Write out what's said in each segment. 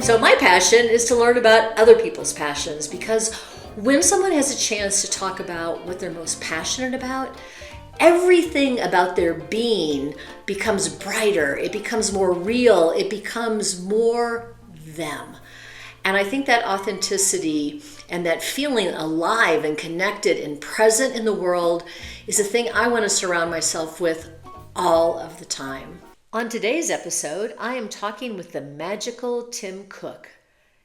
So my passion is to learn about other people's passions, because when someone has a chance to talk about what they're most passionate about, everything about their being becomes brighter, it becomes more real, it becomes more them. And I think that authenticity and that feeling alive and connected and present in the world is a thing I want to surround myself with all of the time. On today's episode, I am talking with the magical Tim Cook.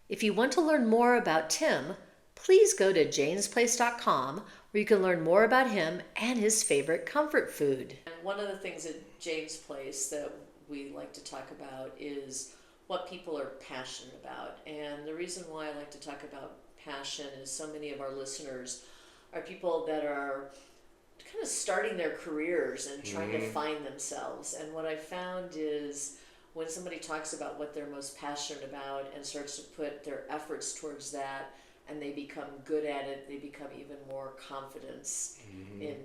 If you want to learn more about Tim, please go to janesplace.com, where you can learn more about him and his favorite comfort food. And one of the things at Jane's Place that we like to talk about is what people are passionate about. And the reason why I like to talk about passion is so many of our listeners are people that are kind of starting their careers and trying to find themselves. And what I found is when somebody talks about what they're most passionate about and starts to put their efforts towards that, and they become good at it, they become even more confidence in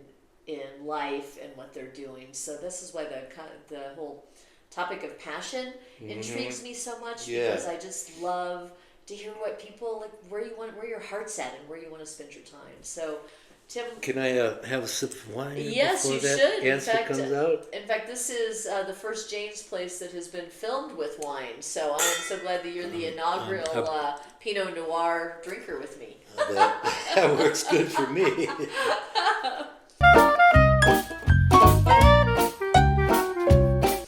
life and what they're doing. So this is why the whole topic of passion intrigues me so much, because I just love to hear what people like, where your heart's at and where you want to spend your time. So Tim, can I have a sip of wine? Yes, before you that should. answer comes out? In fact, this is the first Jane's Place that has been filmed with wine. So I'm so glad that you're the inaugural Pinot Noir drinker with me. That works good for me.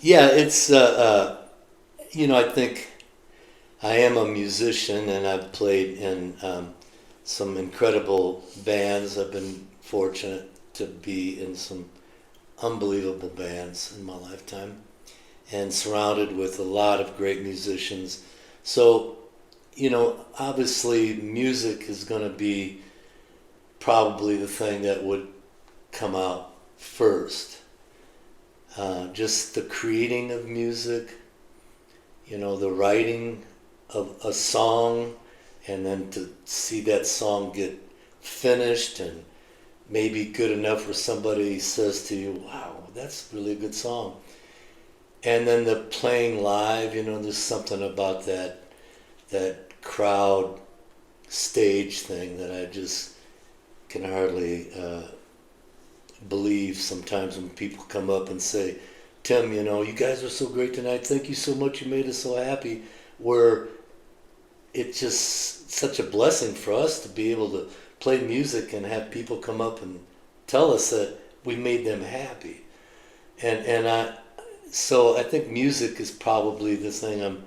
Yeah, it's I think I am a musician, and I've played in some incredible bands. I've been fortunate to be in some unbelievable bands in my lifetime and surrounded with a lot of great musicians. So, obviously music is going to be probably the thing that would come out first. Just the creating of music, the writing of a song, and then to see that song get finished and maybe good enough where somebody says to you, wow, that's really a good song. And then the playing live, there's something about that crowd stage thing that I just can hardly believe sometimes when people come up and say, Tim, you guys are so great tonight. Thank you so much. You made us so happy. Where it's just such a blessing for us to be able to play music and have people come up and tell us that we made them happy. So I think music is probably the thing I'm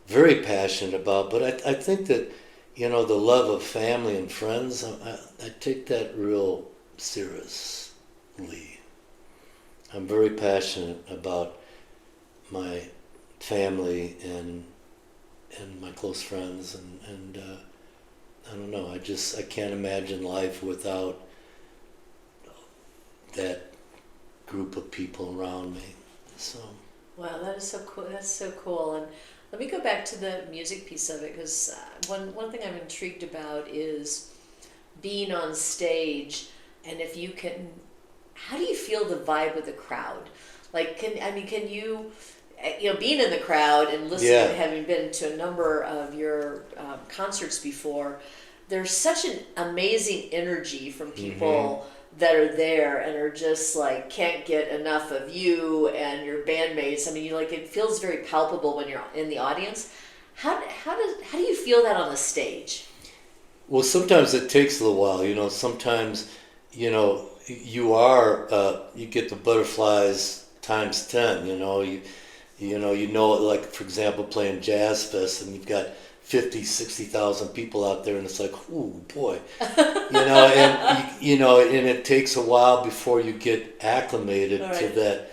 very passionate about. But I think that, the love of family and friends, I take that real seriously. I'm very passionate about my family and my close friends, and I don't know, I can't imagine life without that group of people around me. So wow, that is so cool. That's so cool. And let me go back to the music piece of it, because one thing I'm intrigued about is being on stage, and if you can, how do you feel the vibe of the crowd? Like, can you, being in the crowd and listening, having been to a number of your concerts before, there's such an amazing energy from people that are there and are just like, can't get enough of you and your bandmates. I mean, it feels very palpable when you're in the audience. How do you feel that on the stage? Well, sometimes it takes a little while. Sometimes, you get the butterflies times 10. Like, for example, playing Jazz Fest, and you've got 50, 60,000 people out there, and it's like, ooh, boy, and it takes a while before you get acclimated to that,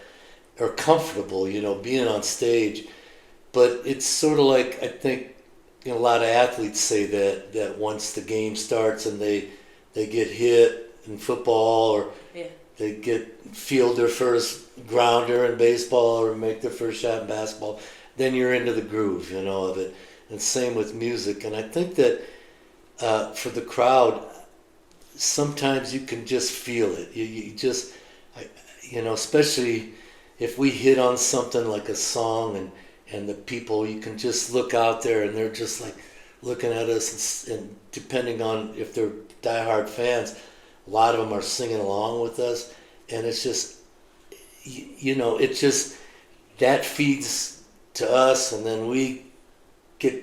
or comfortable, being on stage. But it's sort of like, I think, a lot of athletes say that once the game starts and they get hit in football, or they field their first grounder in baseball, or make their first shot in basketball, then you're into the groove, of it. And same with music. And I think that for the crowd, sometimes you can just feel it. You just, especially if we hit on something like a song and the people, you can just look out there and they're just like looking at us, and depending on if they're diehard fans, a lot of them are singing along with us, and it's just, it's just, that feeds to us, and then we get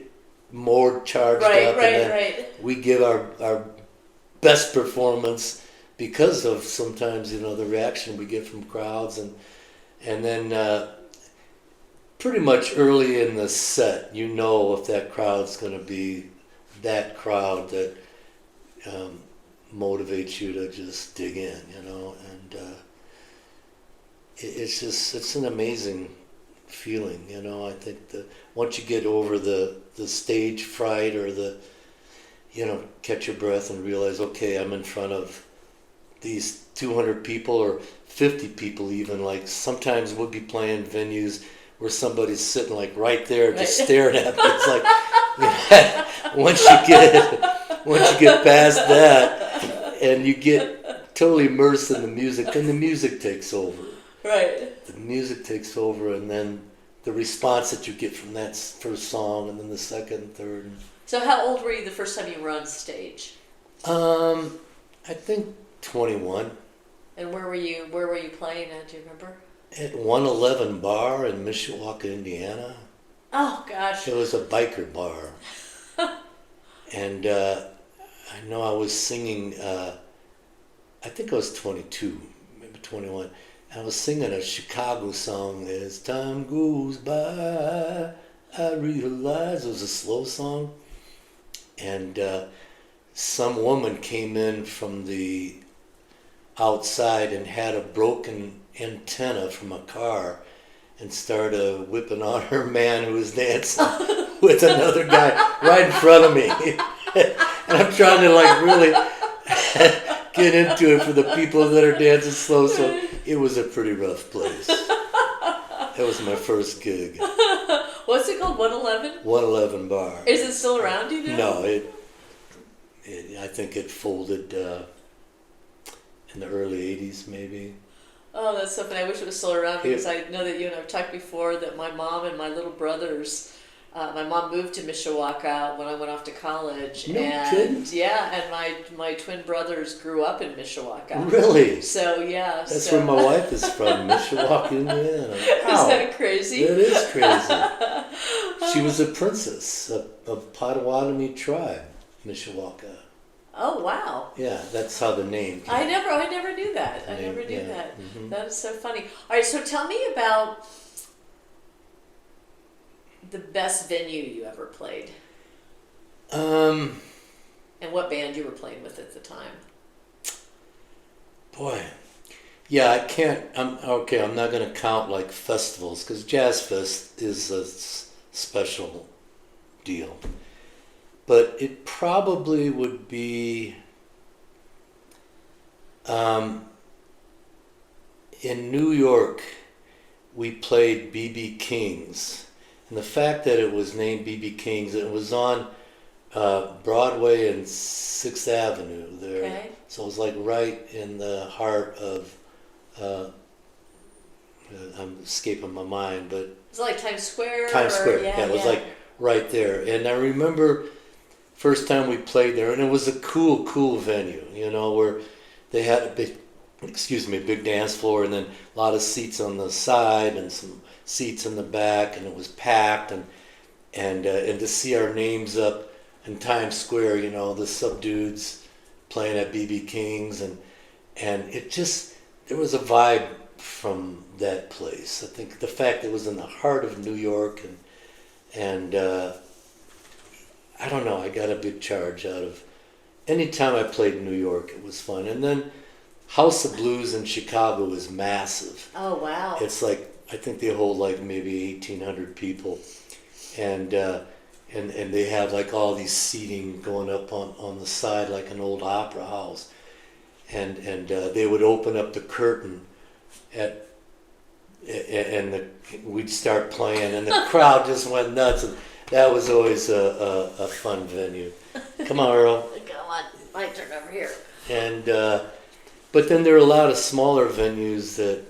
more charged up, and then we give our best performance because of sometimes, the reaction we get from crowds, and then pretty much early in the set, if that crowd's going to be that crowd that motivates you to just dig in, and it's an amazing feeling, I think that once you get over the stage fright or catch your breath and realize, okay, I'm in front of these 200 people or 50 people even, like sometimes we'll be playing venues where somebody's sitting like right there just staring at me. It's like, once you get past that and you get totally immersed in the music, then the music takes over. Right. The music takes over, and then the response that you get from that first song, and then the second, third. So how old were you the first time you were on stage? I think 21. And where were you playing at? Do you remember? At 111 Bar in Mishawaka, Indiana. Oh gosh. It was a biker bar. And I know I was singing, I think I was 22, maybe 21. And I was singing a Chicago song, As Time Goes By, I Realize. It was a slow song. And some woman came in from the outside and had a broken antenna from a car and started whipping on her man who was dancing with another guy right in front of me. And I'm trying to really get into it for the people that are dancing slow, so it was a pretty rough place. That was my first gig. What's it called? 111? 111 Bar. Is it still around, do you know? No, I think it folded in the early 80s, maybe. Oh, that's so funny. I wish it was still around, because I know that you and I have talked before that my mom and my little brothers, my mom moved to Mishawaka when I went off to college. No and kidding? Yeah, and my twin brothers grew up in Mishawaka. Really? So yeah. That's where my wife is from, Mishawaka, Indiana. Wow. Isn't that crazy? It is crazy. She was a princess of Potawatomi tribe, Mishawaka. Oh wow! Yeah, that's how the name came. I never knew that. I never knew that. Mm-hmm. That is so funny. All right, so tell me about the best venue you ever played. And what band you were playing with at the time. Boy, yeah, I can't. I'm not going to count like festivals, because Jazz Fest is a special deal. But it probably would be in New York. We played B.B. King's, and the fact that it was named B.B. King's, it was on Broadway and 6th Avenue there. Okay. So it was like right in the heart of. I'm escaping my mind, but Was it like Times Square? Times Square. Yeah, it was like right there, and I remember. First time we played there, and it was a cool venue, where they had a big dance floor, and then a lot of seats on the side and some seats in the back, and it was packed, and to see our names up in Times Square, the subdudes playing at B.B. King's, and it just, there was a vibe from that place. I think the fact that it was in the heart of New York, and I don't know, I got a big charge out of any time I played in New York. It was fun. And then House of Blues in Chicago is massive. Oh, wow. It's like, I think they hold like maybe 1,800 people. And they have like all these seating going up on the side like an old opera house. And they would open up the curtain we'd start playing, and the crowd just went nuts. And that was always a fun venue. Come on, Earl. Come on, my turn over here. And but then there are a lot of smaller venues that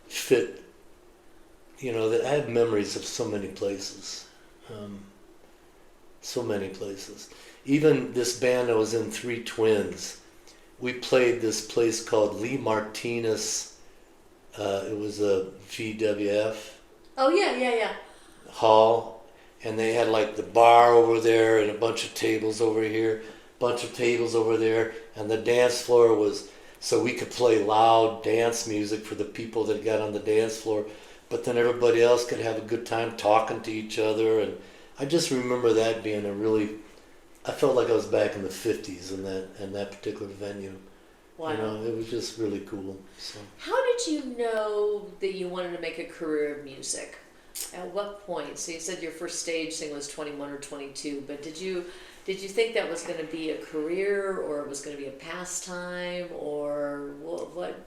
fit that I have memories of so many places. So many places. Even this band I was in, Three Twins, we played this place called Lee Martinez. It was a VWF Oh yeah. hall, and they had like the bar over there and a bunch of tables over here, bunch of tables over there, and the dance floor was so we could play loud dance music for the people that got on the dance floor, but then everybody else could have a good time talking to each other. And I just remember that being I felt like I was back in the 50s in that particular venue. Wow. It was just really cool. So. How did you know that you wanted to make a career of music? At what point? So you said your first stage thing was 21 or 22, but did you think that was going to be a career, or it was going to be a pastime, or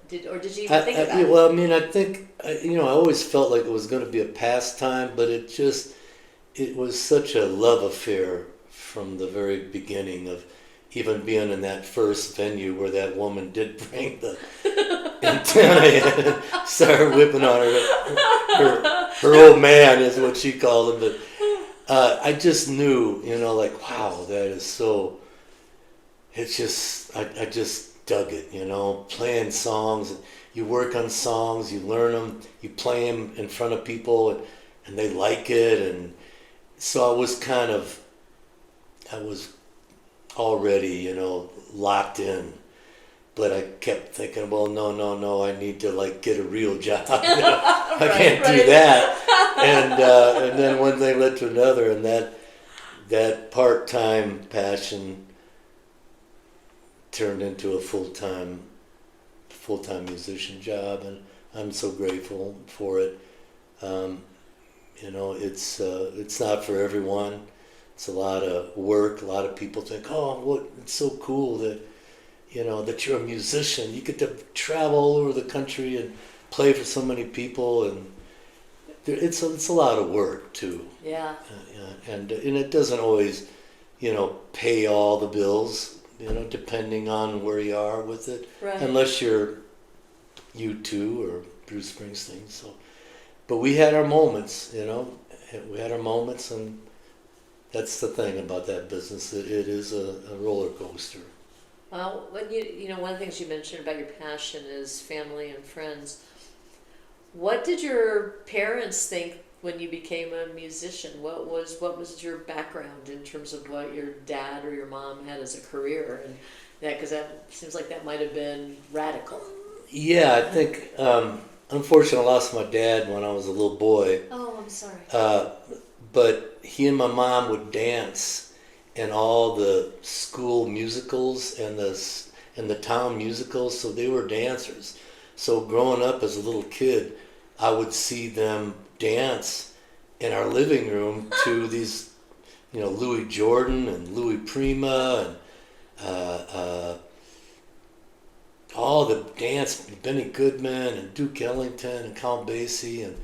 did you even think about it? Well, I mean, I think I always felt like it was going to be a pastime, but it was such a love affair from the very beginning of even being in that first venue where that woman did bring the antenna and started whipping on her old man is what she called him. But I just knew, like, wow, that is so, it's just, I just dug it, playing songs. You work on songs, you learn them, you play them in front of people and they like it. And so I was already, locked in. But I kept thinking, well, no, I need to like get a real job. I can't do that. And then one thing led to another, and that part-time passion turned into a full-time musician job, and I'm so grateful for it. It's not for everyone. It's a lot of work. A lot of people think, it's so cool that that you're a musician. You get to travel all over the country and play for so many people, and it's a lot of work too. Yeah. And it doesn't always, pay all the bills, depending on where you are with it. Right. Unless you're U2 or Bruce Springsteen. So, but we had our moments, We had our moments, and that's the thing about that business. It is a roller coaster. Well, when one of the things you mentioned about your passion is family and friends. What did your parents think when you became a musician? What was your background in terms of what your dad or your mom had as a career? And because that seems like that might have been radical. Yeah, I think unfortunately I lost my dad when I was a little boy. Oh, I'm sorry. But he and my mom would dance in all the school musicals and the town musicals, so they were dancers. So growing up as a little kid, I would see them dance in our living room to these, Louis Jordan and Louis Prima and all the dance, Benny Goodman and Duke Ellington and Count Basie and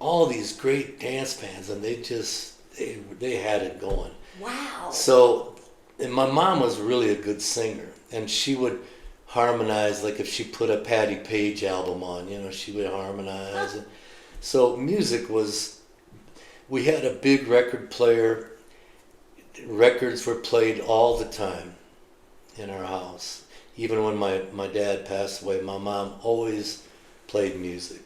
all these great dance bands, and they had it going. Wow. So, and my mom was really a good singer, and she would harmonize, like if she put a Patti Page album on, she would harmonize. And so music we had a big record player. Records were played all the time in our house. Even when my dad passed away, my mom always played music.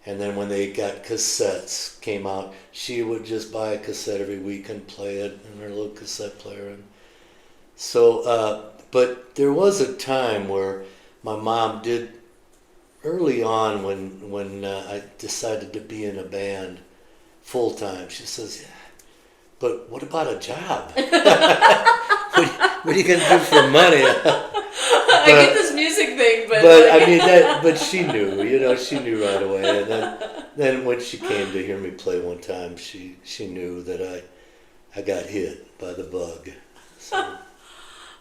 And then when they got cassettes came out, she would just buy a cassette every week and play it in her little cassette player. And so, but there was a time where my mom did, early on when I decided to be in a band full time, she says, yeah, but what about a job? What are you going to do for money? I get this music thing, but I mean, but she knew, she knew right away. And then when she came to hear me play one time, she knew that I got hit by the bug. So.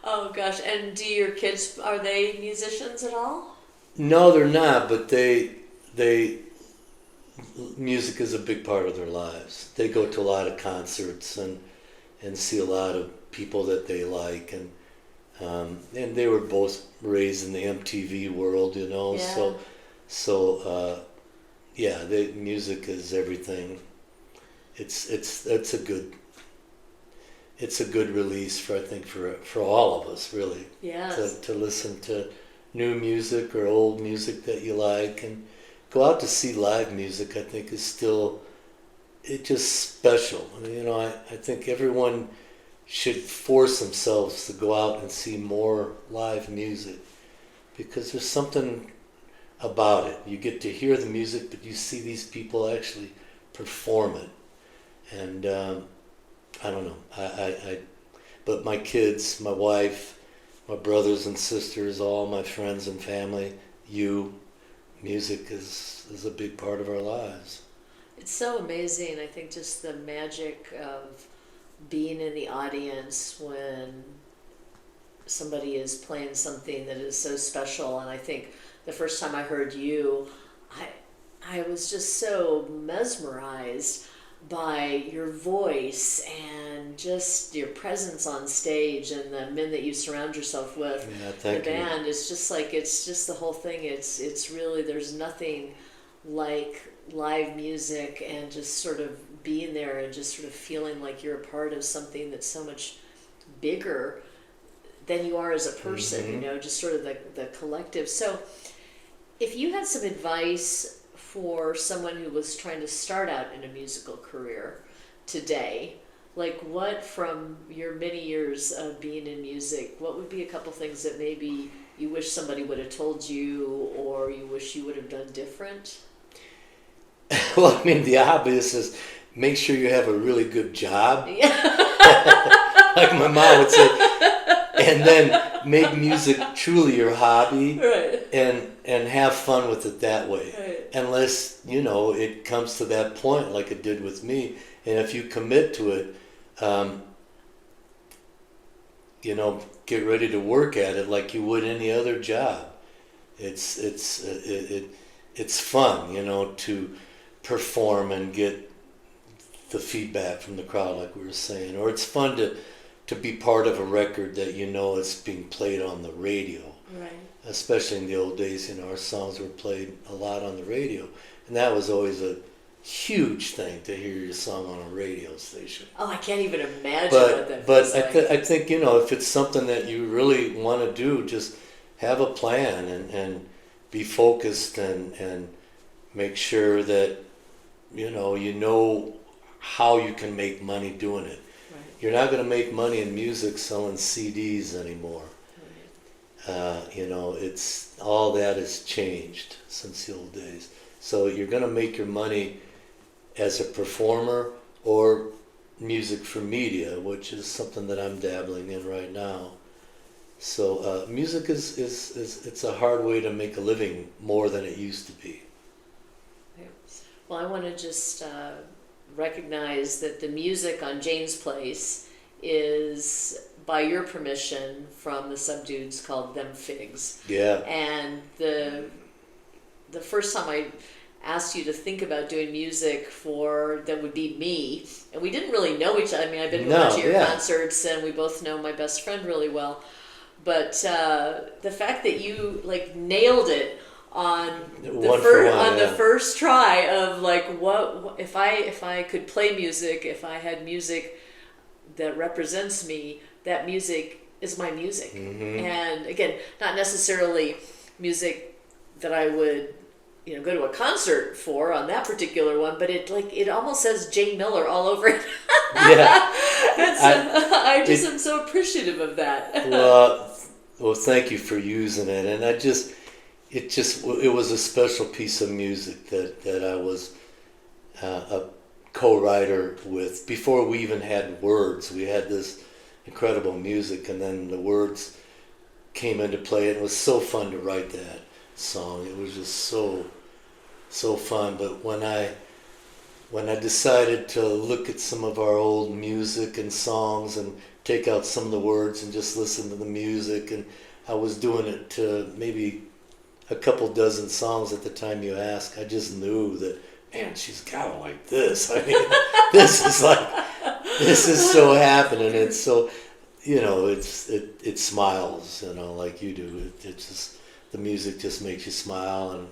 Oh gosh! And do your kids, are they musicians at all? No, they're not. But music is a big part of their lives. They go to a lot of concerts and see a lot of people that they like, and they were both raised in the MTV world, Yeah. So yeah, the music is everything. It's a good release for, I think, for all of us, really. Yes. To listen to new music or old music that you like, and go out to see live music. I think is still, it just special. I think everyone should force themselves to go out and see more live music, because there's something about it. You get to hear the music, but you see these people actually perform it. And I don't know. But my kids, my wife, my brothers and sisters, all my friends and family, music is a big part of our lives. It's so amazing. I think just the magic of being in the audience when somebody is playing something that is so special. And I think the first time I heard you, I was just so mesmerized by your voice and just your presence on stage, and the men that you surround yourself with. Yeah, thank the you. band is just like, it's just the whole thing. It's really, there's nothing like live music and just sort of being there and just sort of feeling like you're a part of something that's so much bigger than you are as a person. Mm-hmm. Just sort of the collective. So if you had some advice for someone who was trying to start out in a musical career today, like what, from your many years of being in music, what would be a couple things that maybe you wish somebody would have told you, or you wish you would have done different? Well, the obvious is make sure you have a really good job. Yeah. Like my mom would say, and then make music truly your hobby, Right. and have fun with it that way. Right. Unless, it comes to that point like it did with me. And if you commit to it, get ready to work at it like you would any other job. It's fun, to perform and get the feedback from the crowd, like we were saying. Or it's fun to be part of a record that is being played on the radio. Right. Especially in the old days, our songs were played a lot on the radio. And that was always a huge thing, to hear your song on a radio station. Oh, I can't even imagine what that But feels like. I think, if it's something that you really want to do, just have a plan and be focused and make sure that, you know how you can make money doing it. Right. You're not going to make money in music selling CDs anymore. It's all that has changed since the old days. So you're going to make your money as a performer or music for media, which is something that I'm dabbling in right now. So music is it's a hard way to make a living, more than it used to be. Well, I want to just recognize that the music on Jane's Place is, by your permission, from the Subdudes, called Them Figs. Yeah. And the first time I asked you to think about doing music for that would be me, and we didn't really know each other. I've been to a bunch of your concerts, and we both know my best friend really well. But the fact that you nailed it on the first try of what if I could play music, if I had music that represents me, that music is my music. Mm-hmm. And again, not necessarily music that I would go to a concert for on that particular one, but it almost says Jane Miller all over it. Yeah. I am so appreciative of that. Well, thank you for using it, and it was a special piece of music that I was a co-writer with. Before we even had words, we had this incredible music, and then the words came into play. It was so fun to write that song. It was just so fun. But when I decided to look at some of our old music and songs and take out some of the words and just listen to the music, and I was doing it to maybe a couple dozen songs at the time you asked, I just knew that, man, she's got to like this. I mean, this is so happening. It's so, it smiles, like you do. It just, the music just makes you smile, and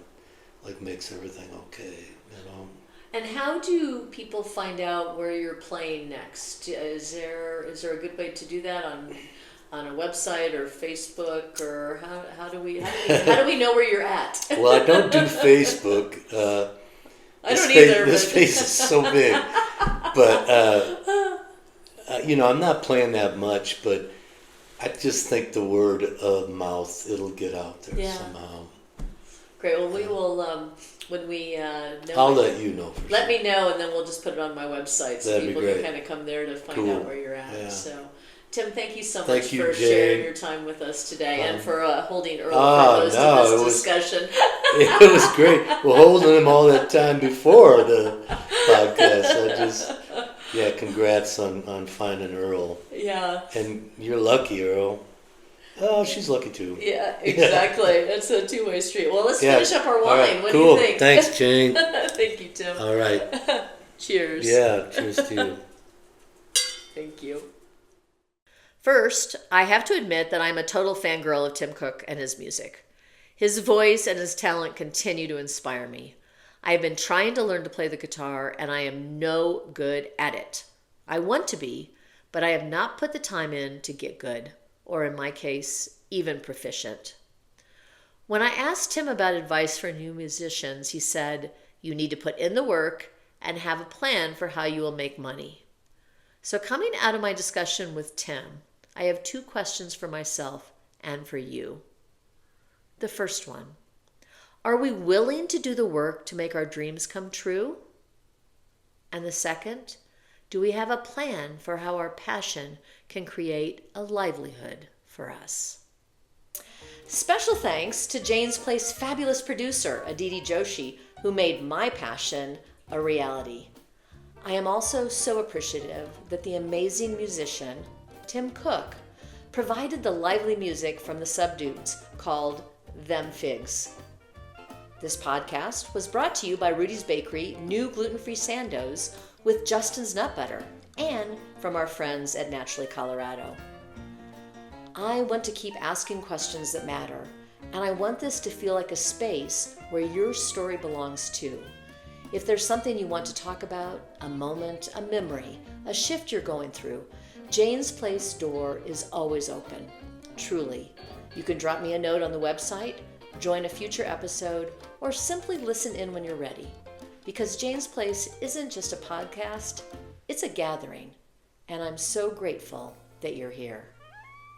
like makes everything okay, you know. And how do people find out where you're playing next? Is there a good way to do that on a website or Facebook, or how do we know where you're at? Well, I don't do Facebook. I don't either. This space is so big, but you know, I'm not playing that much. But I just think the word of mouth, it'll get out there somehow. Great. Well, we will when we know. I'll let you know. Let me know, and then we'll just put it on my website so That'd be people great. can kind of come there to find Cool. out where you're at. Yeah. So, Tim, thank you so Thank much you, for Jane. sharing your time with us today and for holding Earl Oh, for most no, of it this was- discussion. It was great. Well, holding him all that time before the podcast. Congrats on finding Earl. Yeah. And you're lucky, Earl. Oh, she's lucky too. Yeah, exactly. It's a two-way street. Well, let's Yeah. finish up our wine. All right, What cool. do you think? Thanks, Jane. Thank you, Tim. All right. Cheers. Yeah, cheers to you. Thank you. First, I have to admit that I'm a total fangirl of Tim Cook and his music. His voice and his talent continue to inspire me. I have been trying to learn to play the guitar, and I am no good at it. I want to be, but I have not put the time in to get good, or in my case, even proficient. When I asked Tim about advice for new musicians, he said, "You need to put in the work and have a plan for how you will make money." So coming out of my discussion with Tim, I have two questions for myself and for you. The first one, are we willing to do the work to make our dreams come true? And the second, do we have a plan for how our passion can create a livelihood for us? Special thanks to Jane's Place fabulous producer, Aditi Joshi, who made my passion a reality. I am also so appreciative that the amazing musician, Tim Cook, provided the lively music from the Subdudes called Them Figs. This podcast was brought to you by Rudy's Bakery new gluten-free Sandoz with Justin's Nut Butter and from our friends at Naturally Colorado. I want to keep asking questions that matter, and I want this to feel like a space where your story belongs too. If there's something you want to talk about, a moment, a memory, a shift you're going through, Jane's Place door is always open. Truly. You can drop me a note on the website, join a future episode, or simply listen in when you're ready. Because Jane's Place isn't just a podcast, it's a gathering, and I'm so grateful that you're here.